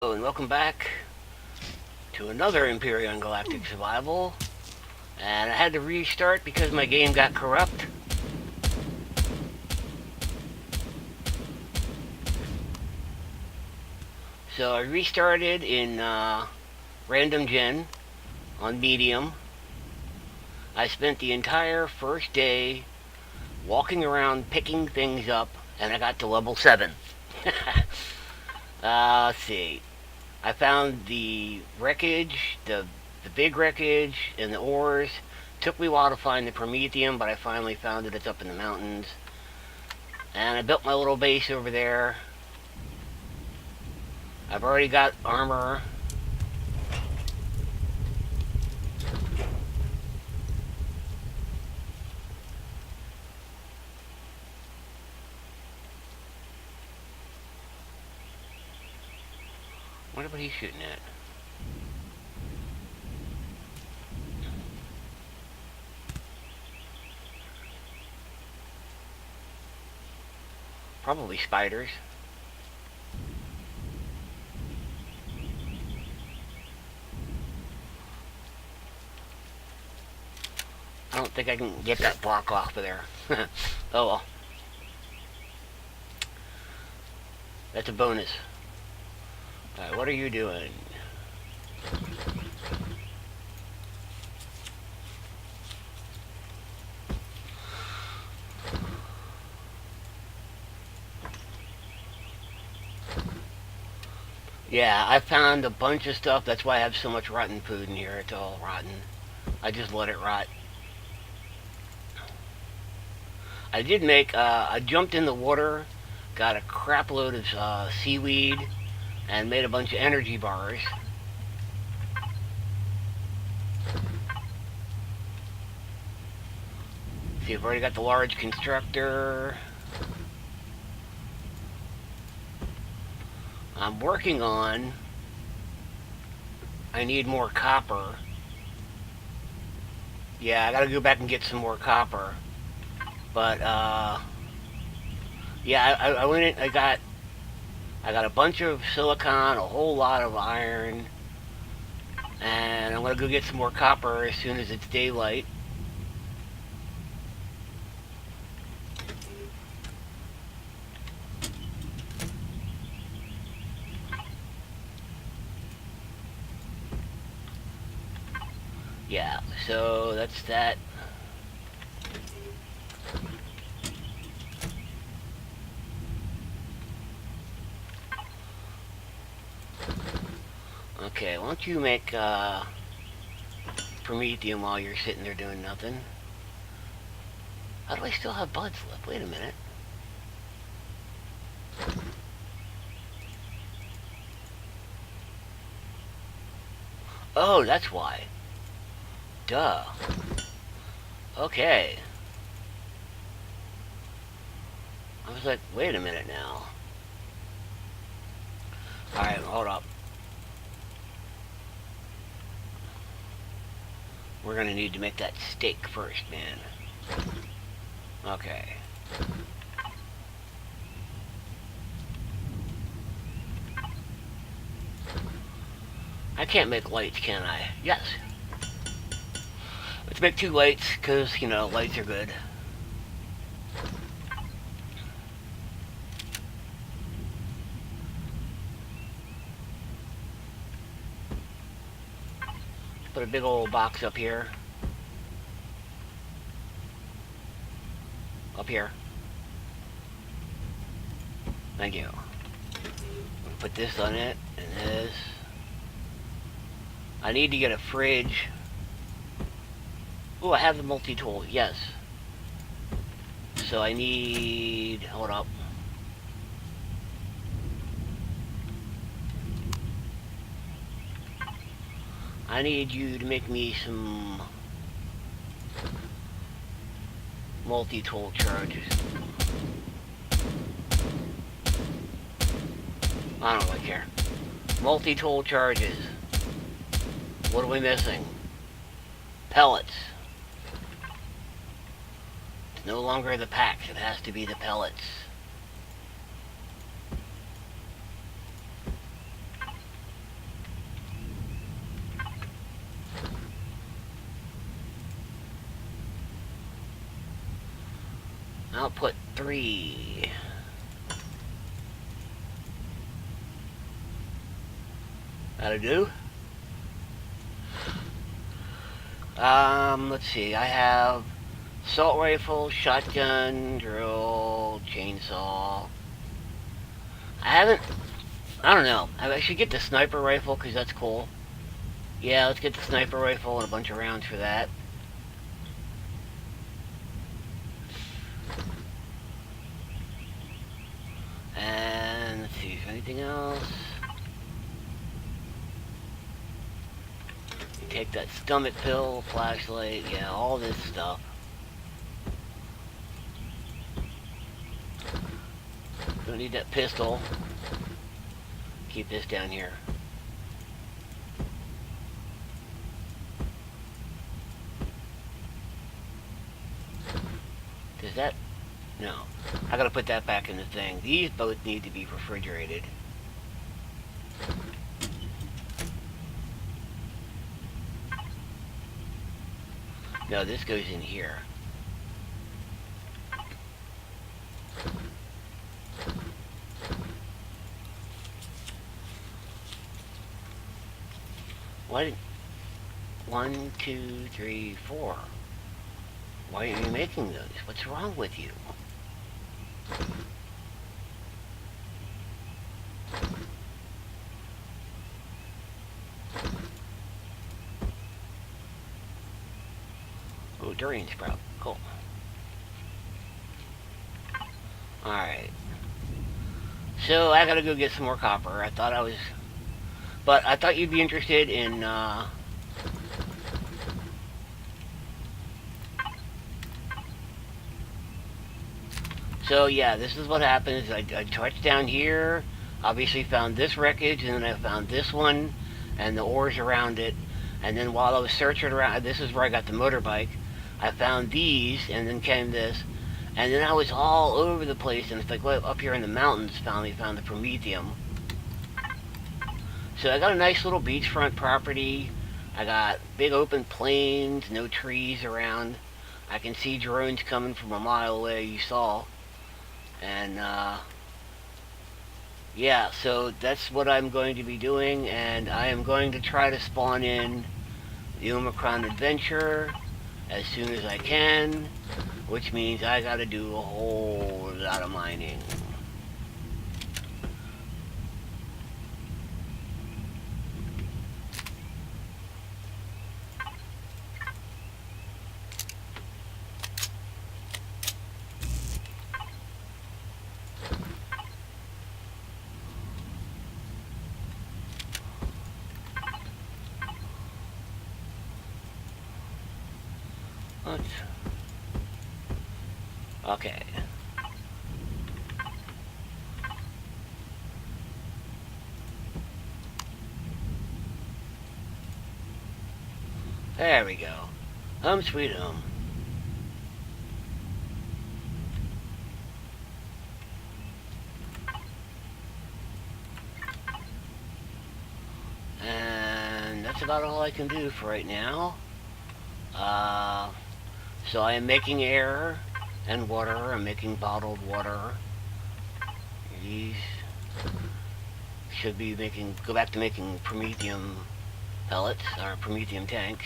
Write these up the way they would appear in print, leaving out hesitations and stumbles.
Hello and welcome back to another Empyrion Galactic Survival. And I had to restart because my game got corrupt. So I restarted in Random Gen on Medium. I spent the entire first day walking around picking things up, and I got to level 7. Let's see. I found the wreckage, the big wreckage, and the ores. Took me a while to find the promethium, but I finally found it. It's up in the mountains. And I built my little base over there. I've already got armor. What he shooting at? Probably spiders. I don't think I can get that block off of there. Oh well. That's a bonus. Alright, what are you doing? Yeah, I found a bunch of stuff. That's why I have so much rotten food in here. It's all rotten. I just let it rot. I did make, I jumped in the water, got a crap load of seaweed, and made a bunch of energy bars. See, I've already got the large constructor. I'm working on, I need more copper. Yeah, I gotta go back and get some more copper. But, yeah, I went in, I got a bunch of silicon, a whole lot of iron, and I'm gonna go get some more copper as soon as it's daylight. Yeah, so that's that. Okay, why don't you make promethium while you're sitting there doing nothing? How do I still have buds left? Wait a minute. Oh, that's why. Duh. Okay. I was like, wait a minute now. Alright, hold up. We're gonna need to make that steak first, man. Okay. I can't make lights, can I? Yes. Let's make 2 lights, because, you know, lights are good. Put a big old box up here. Up here. Thank you. Put this on it, and this. I need to get a fridge. Oh, I have the multi-tool, yes. So I need... hold up. I need you to make me some multi-tool charges. I don't really care. Multi-tool charges. What are we missing? Pellets. It's no longer the packs, it has to be the pellets. Output 3. That'll do. Let's see. I have assault rifle, shotgun, drill, chainsaw. I don't know. I should get the sniper rifle because that's cool. Yeah, let's get the sniper rifle and a bunch of rounds for that. And let's see, is there anything else? Take that stomach pill, flashlight, yeah, all this stuff. Don't need that pistol. Keep this down here. Does that... No. I gotta put that back in the thing. These both need to be refrigerated. No, this goes in here. What? 1, 2, 3, 4. Why are you making those? What's wrong with you? Oh, durian sprout. Cool. Alright. So, I gotta go get some more copper. I thought I was... But I thought you'd be interested in, So, yeah, this is what happens. I touched down here, obviously found this wreckage, and then I found this one, and the ores around it. And then while I was searching around, this is where I got the motorbike, I found these, and then came this. And then I was all over the place, and it's like, well, up here in the mountains, finally found the promethium. So I got a nice little beachfront property. I got big open plains, no trees around. I can see drones coming from a mile away, you saw. And, yeah, so that's what I'm going to be doing, and I am going to try to spawn in the Omicron Adventure as soon as I can, which means I gotta do a whole lot of mining. Okay. There we go. Sweet home. And that's about all I can do for right now. So I am making air and water. I'm making bottled water. These should be go back to making promethium pellets, or promethium tanks.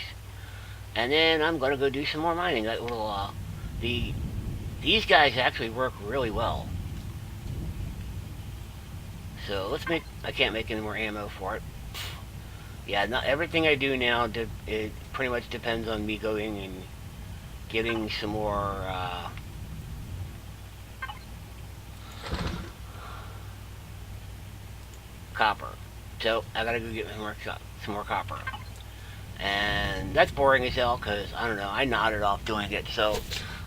And then I'm gonna go do some more mining. That will, these guys actually work really well. So let's make, I can't make any more ammo for it. Yeah, not everything I do now, it pretty much depends on me going and getting some more, copper. So I gotta go get some more copper. And that's boring as hell because, I don't know, I nodded off doing it. So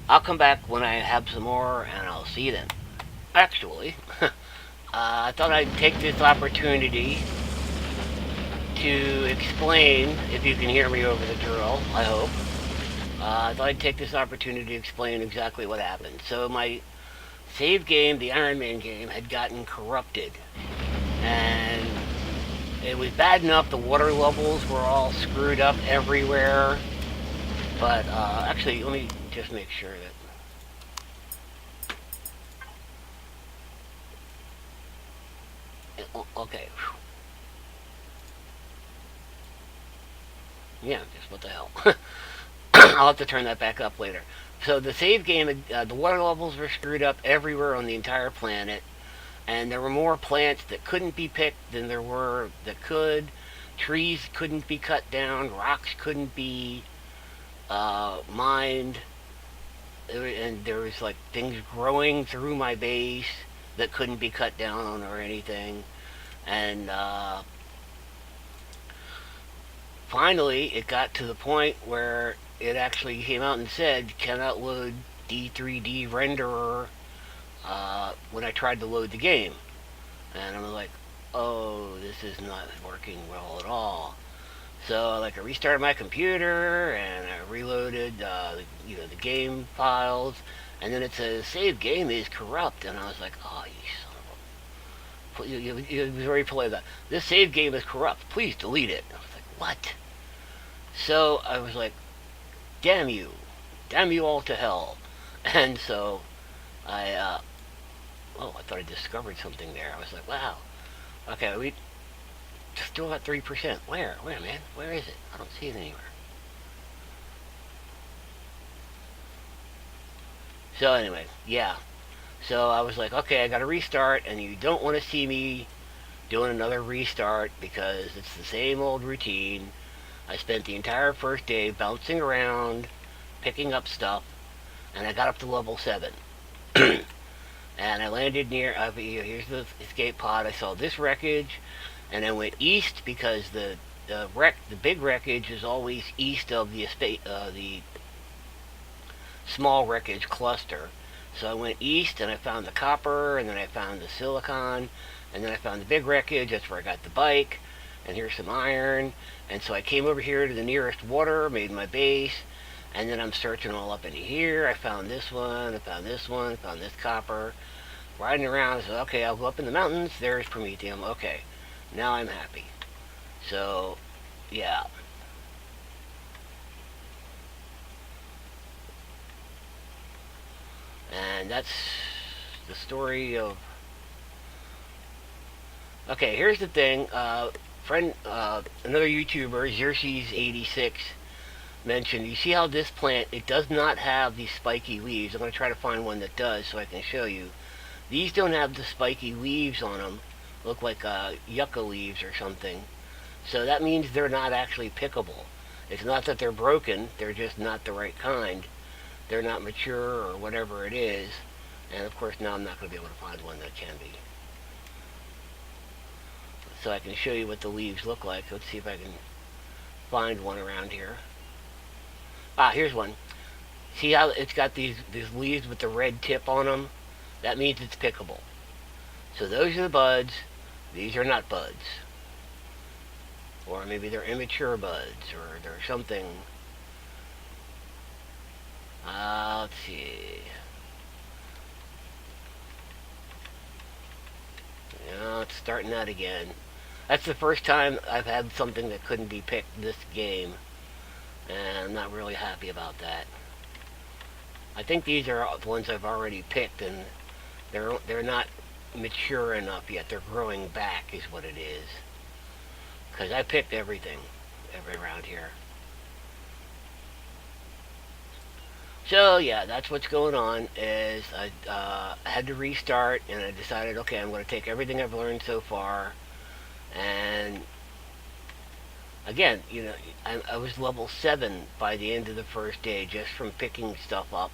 I'll come back when I have some more and I'll see you then. Actually, I thought I'd take this opportunity to explain, if you can hear me over the drill, I hope. I thought I'd take this opportunity to explain exactly what happened. So my save game, the Iron Man game, had gotten corrupted. And it was bad enough the water levels were all screwed up everywhere. But, actually, let me just make sure that... Okay. Yeah, just what the hell. I'll have to turn that back up later. So the save game, the water levels were screwed up everywhere on the entire planet, and there were more plants that couldn't be picked than there were that could. Trees couldn't be cut down. Rocks couldn't be mined, and there was like things growing through my base that couldn't be cut down or anything. And finally, it got to the point where it actually came out and said cannot load D3D renderer when I tried to load the game. And I was like, oh, this is not working well at all. So like I restarted my computer and I reloaded the game files, and then it says save game is corrupt, and I was like, oh, you son of a. It was very polite about this save game is corrupt. Please delete it. I was like, what? So I was like, damn you all to hell, and so I oh, I thought I discovered something there. I was like, wow, okay, we still got 3%. Where, man? Where is it? I don't see it anywhere. So anyway, yeah. So I was like, okay, I got to restart, and you don't want to see me doing another restart because it's the same old routine. I spent the entire first day bouncing around, picking up stuff, and I got up to level 7. And I landed near, here's the escape pod. I saw this wreckage, and I went east because the big wreckage is always east of the small wreckage cluster. So I went east and I found the copper, and then I found the silicon, and then I found the big wreckage. That's where I got the bike, and here's some iron. And so I came over here to the nearest water, made my base, and then I'm searching all up into here. I found this one, I found this one, I found this copper. Riding around, I said, okay, I'll go up in the mountains. There's Promethium. Okay, now I'm happy. So, yeah. And that's the story of. Okay, here's the thing. Another YouTuber, Xerxes86, mentioned. You see how this plant? It does not have these spiky leaves. I'm going to try to find one that does, so I can show you. These don't have the spiky leaves on them. Look like yucca leaves or something. So that means they're not actually pickable. It's not that they're broken. They're just not the right kind. They're not mature or whatever it is. And of course now I'm not going to be able to find one that can be. So I can show you what the leaves look like. Let's see if I can find one around here. Ah, here's one. See how it's got these leaves with the red tip on them? That means it's pickable. So those are the buds. These are not buds. Or maybe they're immature buds, or they're something. Let's see. Yeah, it's starting out again. That's the first time I've had something that couldn't be picked this game, and I'm not really happy about that. I think these are the ones I've already picked, and they're not mature enough yet. They're growing back, is what it is. Because I picked everything around here. So yeah, that's what's going on. Is I had to restart, and I decided, okay, I'm going to take everything I've learned so far, and again, I was level 7 by the end of the first day just from picking stuff up,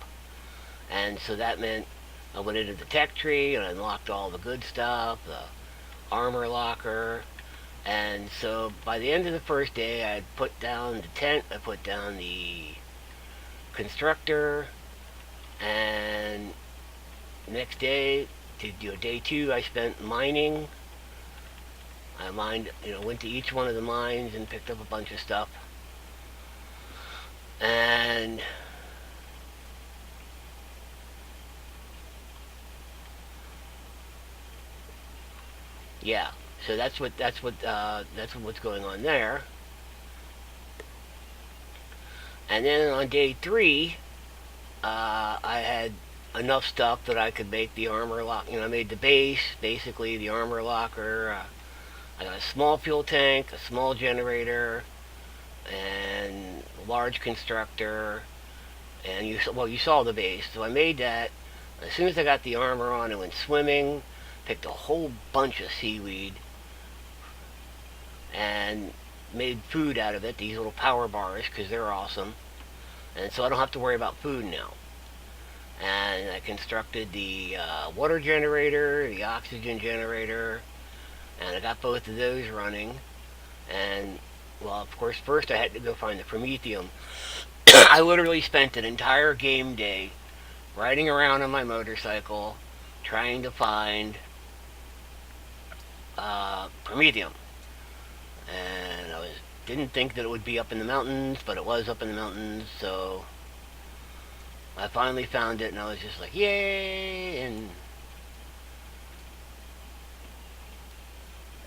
and so that meant I went into the tech tree and unlocked all the good stuff, the armor locker, and so by the end of the first day, I had put down the tent, I put down the constructor, and next day, day 2, I spent mining. I went to each one of the mines and picked up a bunch of stuff. And yeah, so that's what's going on there. And then on day 3, I had enough stuff that I could make the armor lock. I made the base, basically the armor locker. I got a small fuel tank, a small generator, and a large constructor. And you saw the base. So I made that. As soon as I got the armor on, I went swimming, picked a whole bunch of seaweed, and made food out of it. These little power bars, because they're awesome. And so I don't have to worry about food now. And I constructed the water generator, the oxygen generator, and I got both of those running. And, well, of course, first I had to go find the promethium. I literally spent an entire game day riding around on my motorcycle trying to find promethium. And didn't think that it would be up in the mountains, but it was up in the mountains, so I finally found it, and I was just like, yay! And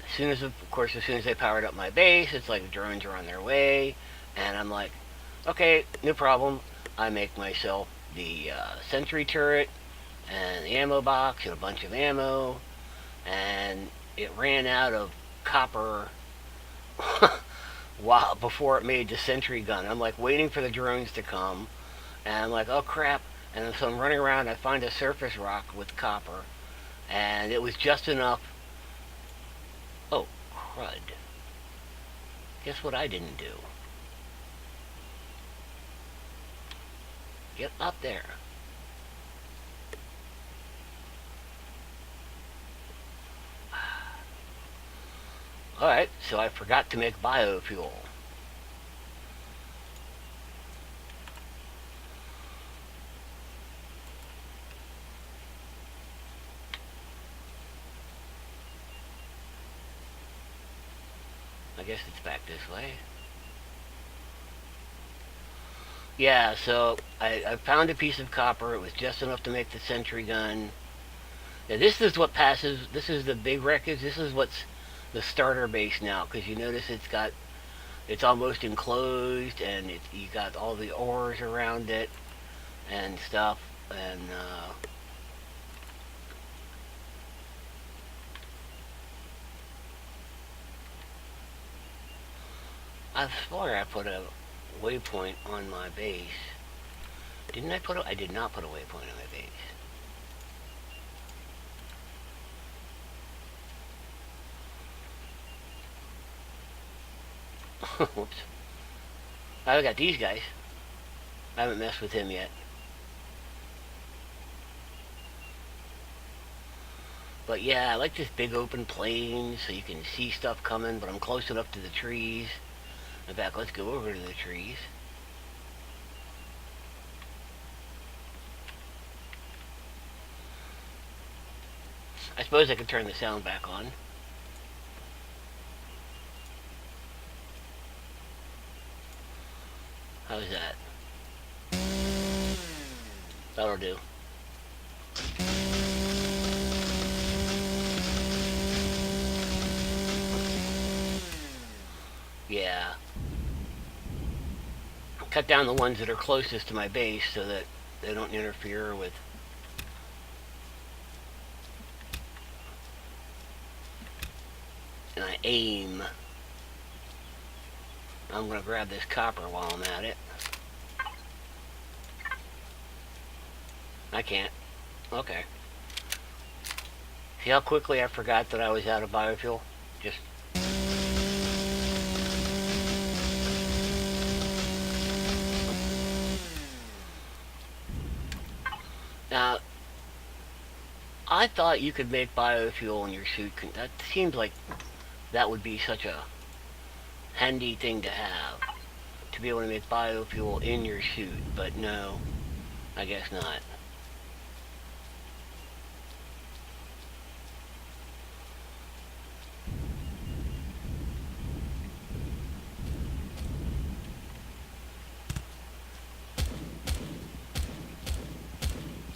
as soon as they powered up my base, it's like the drones are on their way, and I'm like, okay, no problem. I make myself the sentry turret and the ammo box and a bunch of ammo, and it ran out of copper before it made the sentry gun. I'm like waiting for the drones to come, and I'm like, oh crap. And so I'm running around, I find a surface rock with copper, and it was just enough. Oh, crud. Guess what I didn't do? Get up there. Alright, so I forgot to make biofuel. I guess it's back this way. Yeah, so I found a piece of copper. It was just enough to make the sentry gun. Now this is what passes. This is the big wreckage. This is what's the starter base now, because you notice it's almost enclosed, and you got all the ores around it and stuff, and I swear I put a waypoint on my base. Didn't I I did not put a waypoint on my base. Whoops. I got these guys. I haven't messed with him yet. But yeah, I like this big open plain so you can see stuff coming, but I'm close enough to the trees. In fact, let's go over to the trees. I suppose I could turn the sound back on. How's that? That'll do. Yeah. Cut down the ones that are closest to my base so that they don't interfere with. And I aim. I'm going to grab this copper while I'm at it. I can't. Okay. See how quickly I forgot that I was out of biofuel? Just... Now, I thought you could make biofuel in your suit. That seems like that would be such a handy thing to have, to be able to make biofuel in your suit, but no, I guess not.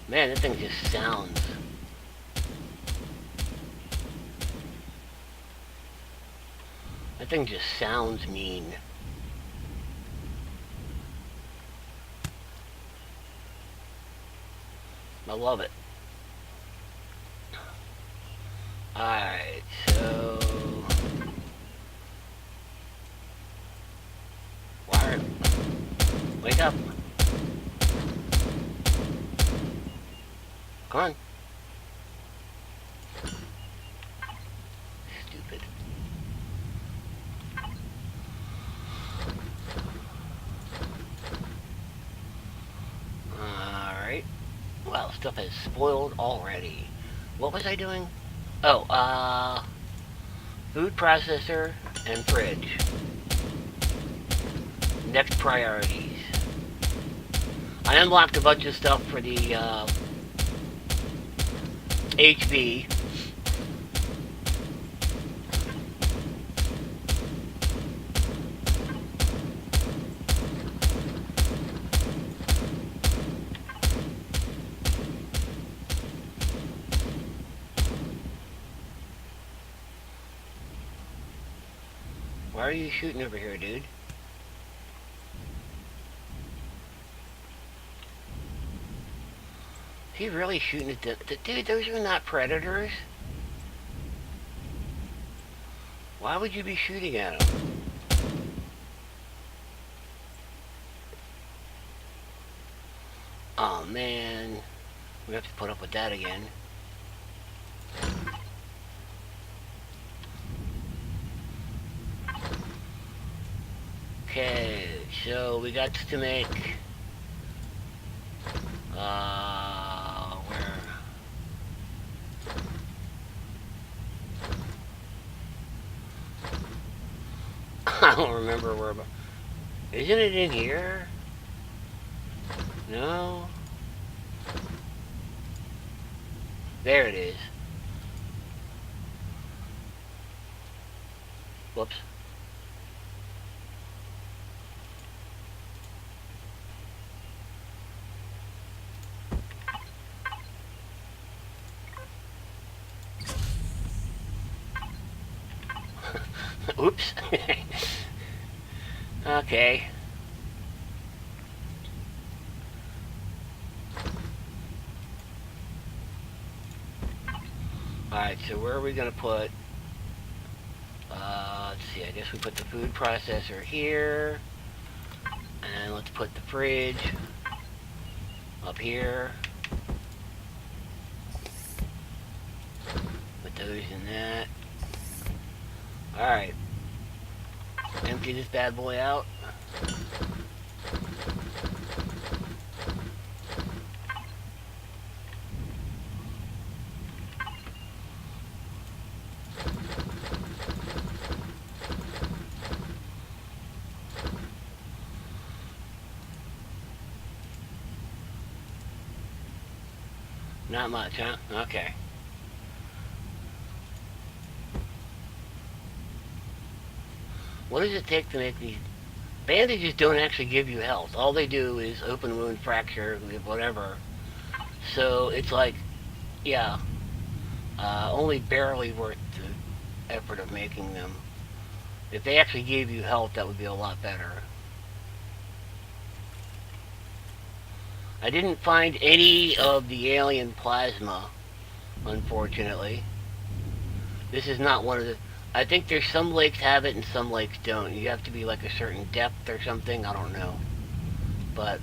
Man, that thing just sounds. That thing just sounds mean. I love it. Alright, so... Wire. Wake up. Come on. Stupid. Alright. Well, stuff has spoiled already. What was I doing? Oh, food processor and fridge. Next priorities. I unlocked a bunch of stuff for the, HV. Why are you shooting over here, dude? Is he really shooting at the... Dude, those are not predators. Why would you be shooting at them? Oh, man. We have to put up with that again. Okay, so we got to make... where? I don't remember where... Isn't it in here? No? There it is. Whoops. Oops. Okay. Alright, so where are we going to put... let's see, I guess we put the food processor here. And let's put the fridge up here. Put those in that. Alright. Empty this bad boy out. Not much, huh? Okay. What does it take to make these... Bandages don't actually give you health. All they do is open wound, fracture, whatever. So it's like, yeah, only barely worth the effort of making them. If they actually gave you health, that would be a lot better. I didn't find any of the alien plasma, unfortunately. This is not one of the... I think there's some lakes have it and some lakes don't. You have to be like a certain depth or something. I don't know. But,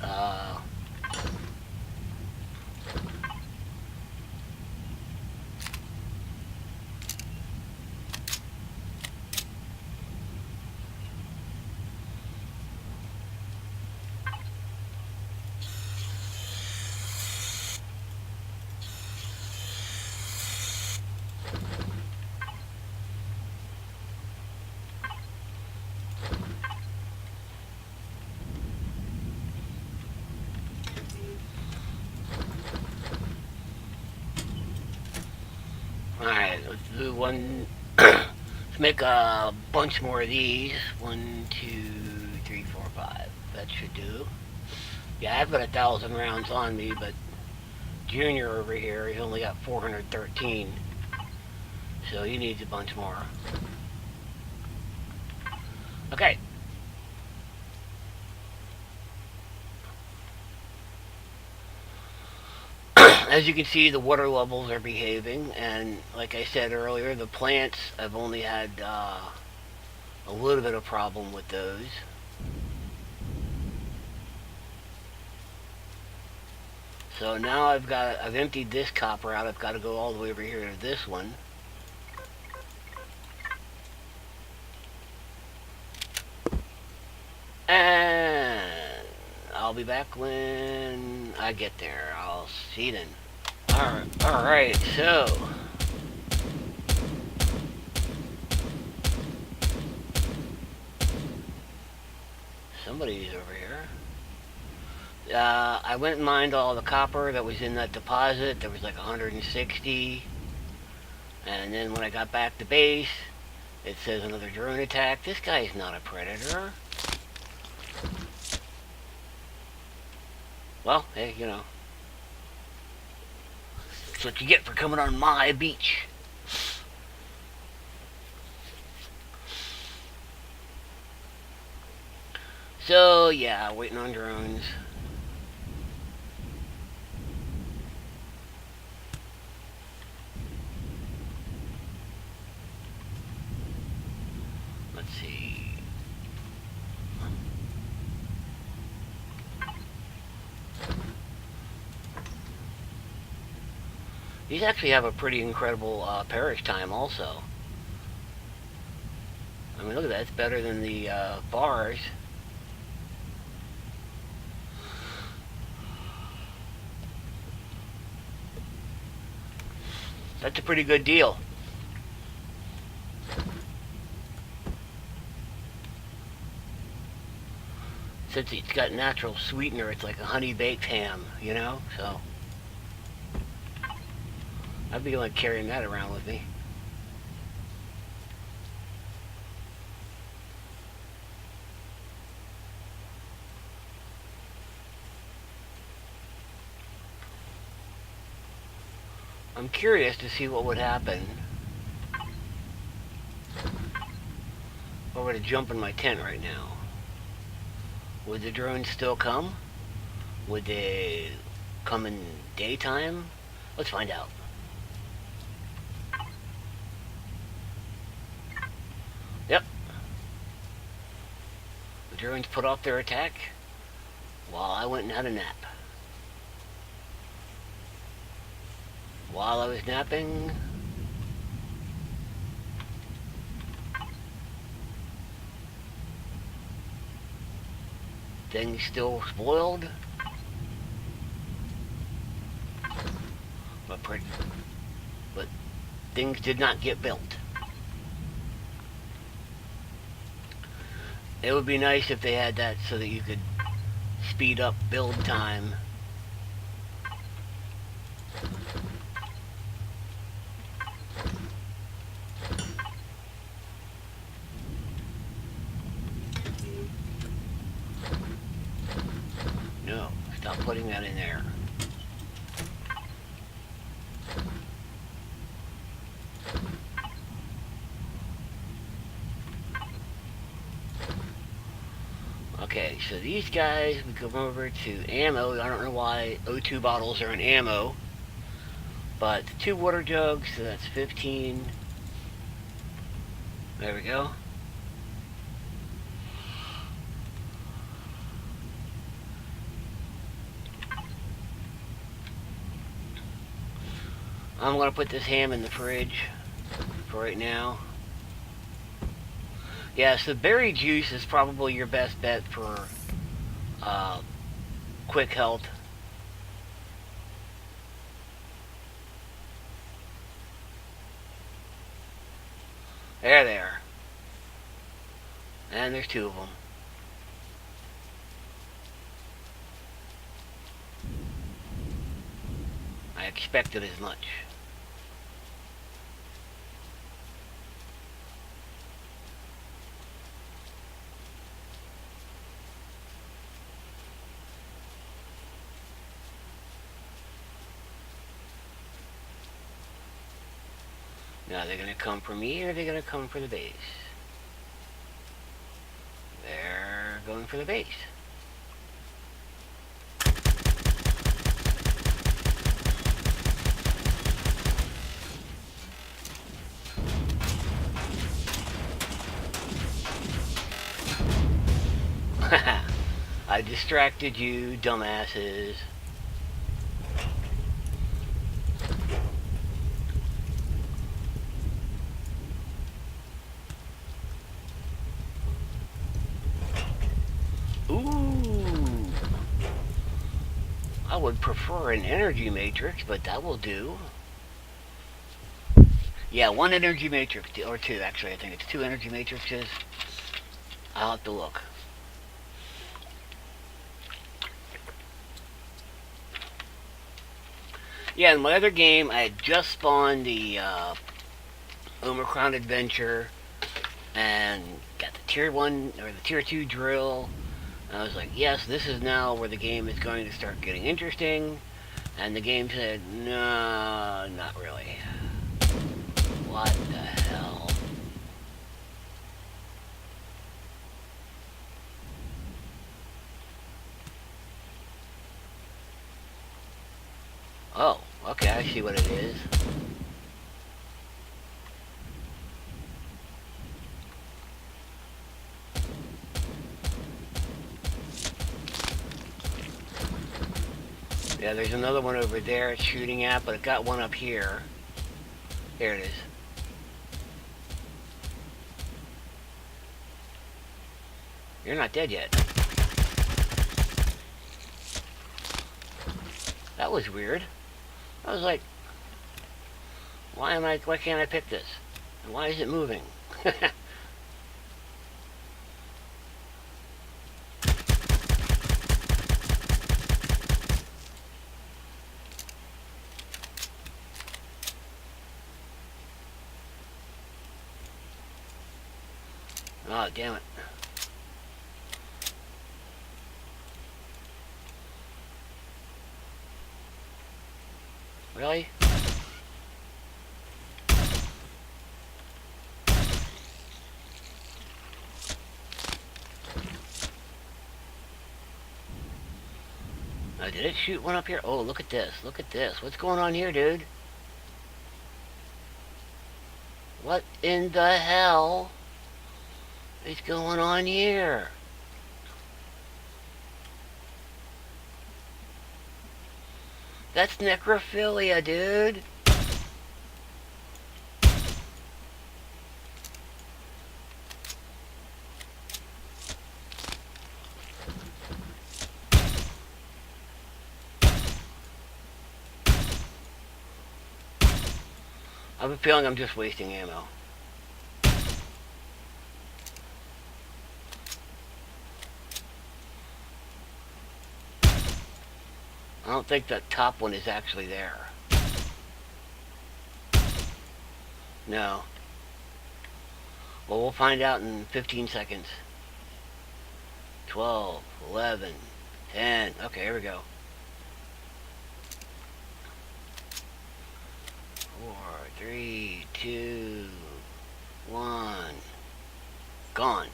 alright, let's do one... let's make a bunch more of these. 1, 2, 3, 4, 5. That should do. Yeah, I've got 1,000 rounds on me, but Junior over here, he's only got 413. So he needs a bunch more. Okay. As you can see, the water levels are behaving, and like I said earlier, the plants, I've only had a little bit of problem with those. So now I've emptied this copper out. I've got to go all the way over here to this one. And I'll be back when I get there. I'll see you then. Alright, so somebody's over here. I went and mined all the copper that was in that deposit. There was like 160. And then when I got back to base, it says another drone attack. This guy's not a predator. Well, hey, you know. That's what you get for coming on my beach. So, yeah, waiting on drones. Let's see. These actually have a pretty incredible perish time also. I mean, look at that. It's better than the bars. That's a pretty good deal. Since it's got natural sweetener, it's like a honey-baked ham, you know? So I'd be like carrying that around with me. I'm curious to see what would happen if I were to jump in my tent right now. Would the drones still come? Would they come in daytime? Let's find out. Yep. The drones put off their attack while I went and had a nap. While I was napping, things still spoiled, but things did not get built. It would be nice if they had that so that you could speed up build time. No, stop putting that in there. Okay, so these guys, we come over to ammo. I don't know why O2 bottles are in ammo, but 2 water jugs, so that's 15. There we go. I'm going to put this ham in the fridge for right now. Yeah, so berry juice is probably your best bet for quick health. There they are. And there's 2 of them. I expected as much. Now, they're going to come for me, or are they going to come for the base? They're going for the base. I distracted you, dumbasses. Ooh. I would prefer an energy matrix, but that will do. Yeah, one energy matrix, or two actually. I think it's two energy matrices. I'll have to look. Yeah, in my other game, I had just spawned the Omicron Adventure and got the Tier 1 or the Tier 2 drill. And I was like, yes, this is now where the game is going to start getting interesting. And the game said, no, not really. What the hell? Oh, okay, I see what it is. Yeah, there's another one over there it's shooting at, but it got one up here. Here it is. You're not dead yet. That was weird. I was like, why can't I pick this? And why is it moving? Oh, damn it. Really? Did it shoot one up here? Oh, look at this. Look at this. What's going on here, dude? What in the hell is going on here? That's necrophilia, dude. I have a feeling I'm just wasting ammo. I don't think that top one is actually there. No. Well, we'll find out in 15 seconds. 12, 11, 10. Okay, here we go. 4, 3, 2, 1. Gone.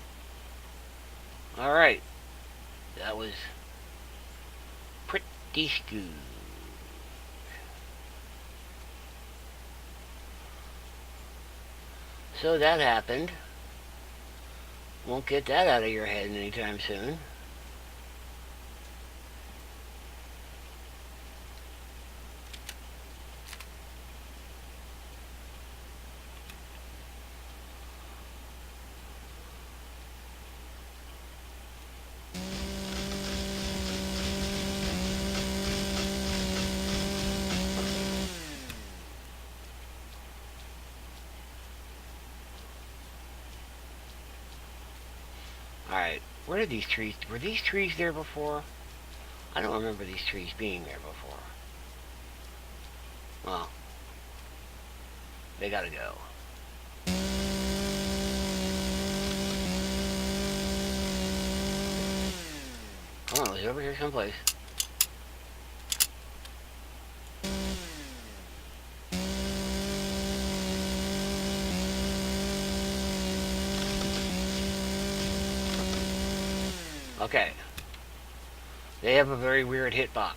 Alright. That was pretty good. So that happened. Won't get that out of your head anytime soon. Alright, where are these trees? Were these trees there before? I don't remember these trees being there before. Well, they gotta go. Come on, it was over here someplace. Okay. They have a very weird hitbox.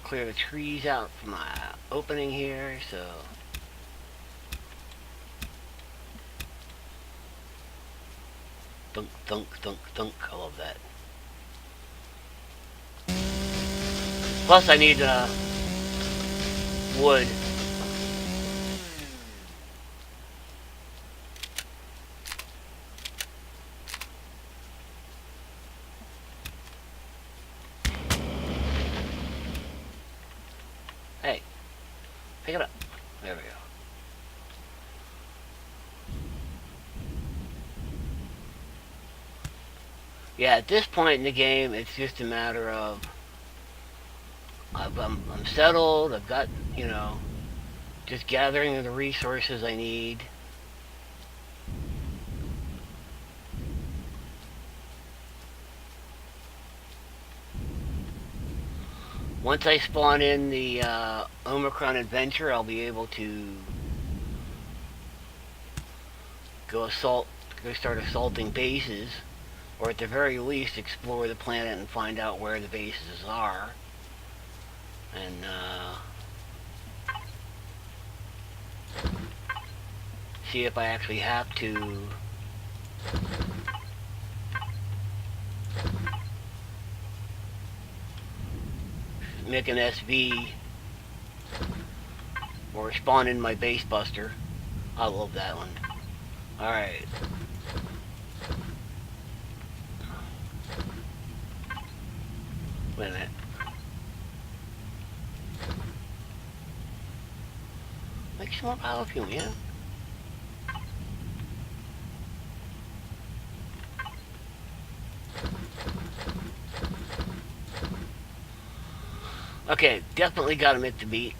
clear the trees out from my opening here, so... Thunk, thunk, thunk, thunk. I love that. Plus, I need wood. Hey, pick it up. There we go. Yeah, at this point in the game, it's just a matter of I'm settled. I've got, you know, just gathering the resources I need. Once I spawn in the Omicron adventure, I'll be able to go start assaulting bases, or at the very least explore the planet and find out where the bases are. And see if I actually have to make an SV or spawn in my base buster. I love that one. Alright. Wait a minute. Make some more power fuel, yeah? Okay, definitely got him at the beat.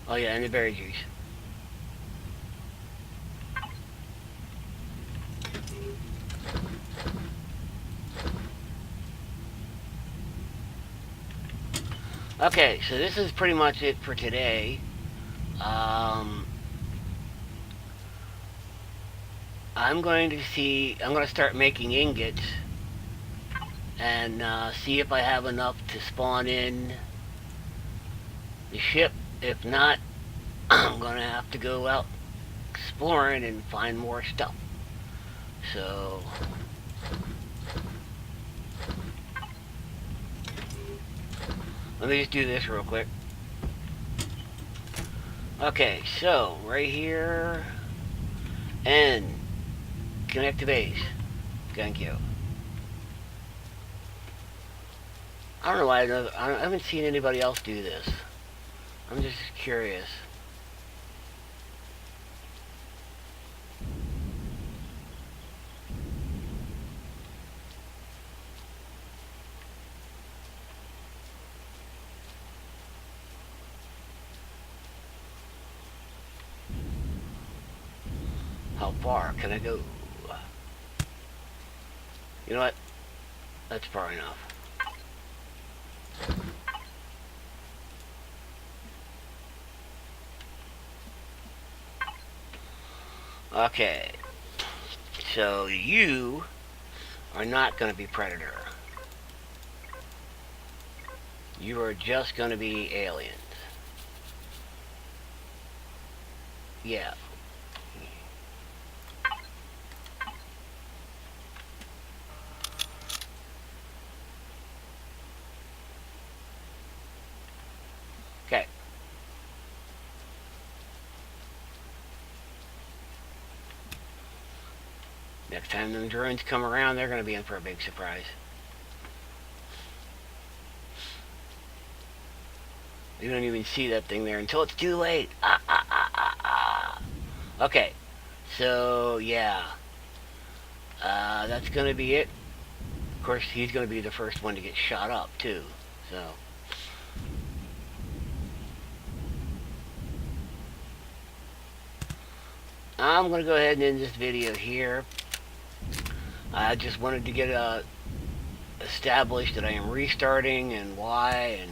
Oh yeah, and the berry juice. Okay, so this is pretty much it for today. I'm going to start making ingots and see if I have enough to spawn in the ship. If not, I'm going to have to go out exploring and find more stuff. So, let me just do this real quick. Okay, so right here, and connect to base. Thank you. I don't know why I haven't seen anybody else do this. I'm just curious. How far can I go? You know what? That's far enough. Okay. So you are not going to be Predator. You are just going to be aliens. Yeah. Okay. Next time them drones come around, they're going to be in for a big surprise. You don't even see that thing there until it's too late. Okay. So, yeah. That's going to be it. Of course, he's going to be the first one to get shot up, too. So... I'm going to go ahead and end this video here. I just wanted to get established that I am restarting and why, and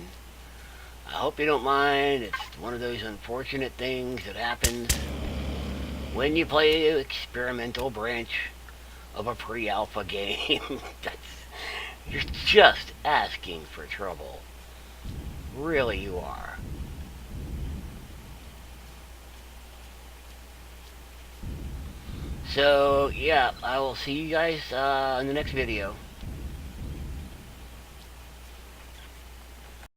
I hope you don't mind. It's one of those unfortunate things that happens when you play experimental branch of a pre-alpha game. You're just asking for trouble. Really, you are. So, yeah, I will see you guys in the next video.